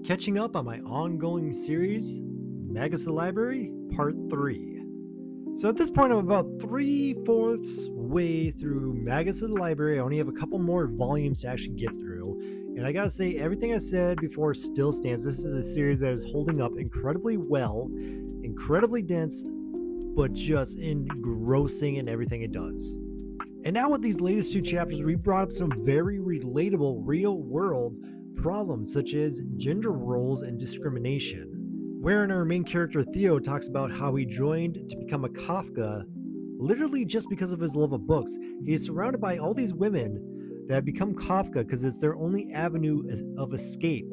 catching up on my ongoing series, Magus the Library, Part 3. So at this point, I'm about three-fourths way through Magus of the Library. I only have a couple more volumes to actually get through. And I gotta say, everything I said before still stands. This is a series that is holding up incredibly well, incredibly dense, but just engrossing in everything it does. And now with these latest two chapters, we brought up some very relatable real-world problems such as gender roles and discrimination. Wherein our main character Theo talks about how he joined to become a Kafka literally just because of his love of books. He is surrounded by all these women that have become Kafka because it's their only avenue of escape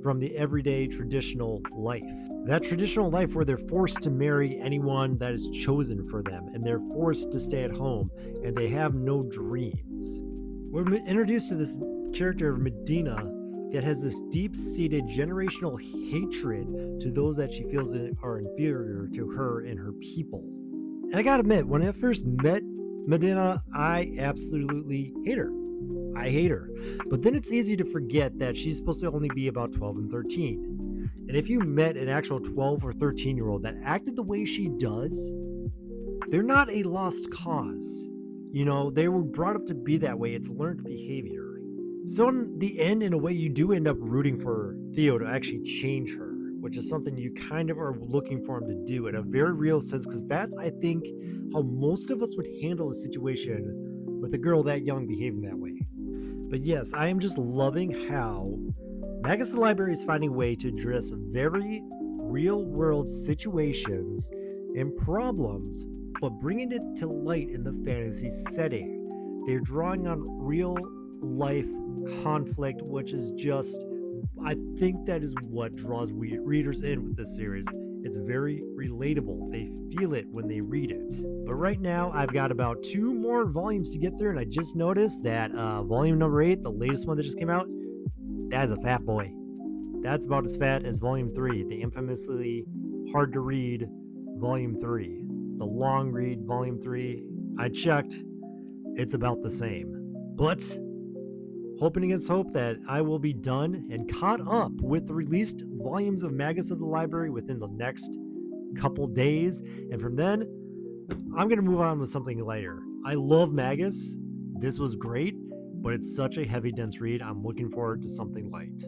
from the everyday traditional life. That traditional life where they're forced to marry anyone that is chosen for them and they're forced to stay at home and they have no dreams. We're introduced to this character of Medina that has this deep-seated generational hatred to those that she feels are inferior to her and her people. And I gotta admit, when I first met Medina, I absolutely hate her. I hate her. But then it's easy to forget that she's supposed to only be about 12 and 13. And if you met an actual 12 or 13-year-old that acted the way she does, they're not a lost cause. You know, they were brought up to be that way. It's learned behavior. So in the end, in a way, you do end up rooting for Theo to actually change her, which is something you kind of are looking for him to do in a very real sense, because that's, I think, how most of us would handle a situation with a girl that young behaving that way. But yes, I am just loving how Magus the Library is finding a way to address very real-world situations and problems, but bringing it to light in the fantasy setting. They're drawing on real-life conflict, which is just, I think that is what draws readers in with this series. It's very relatable. They feel it when they read it. But right now, I've got about 2 more volumes to get through, and I just noticed that volume number 8, the latest one that just came out, that is a fat boy. That's about as fat as volume 3, the infamously hard to read volume 3. The long read volume 3, I checked, it's about the same. But hoping against hope that I will be done and caught up with the released volumes of Magus of the Library within the next couple days. And from then, I'm going to move on with something lighter. I love Magus. This was great, but it's such a heavy, dense read. I'm looking forward to something light.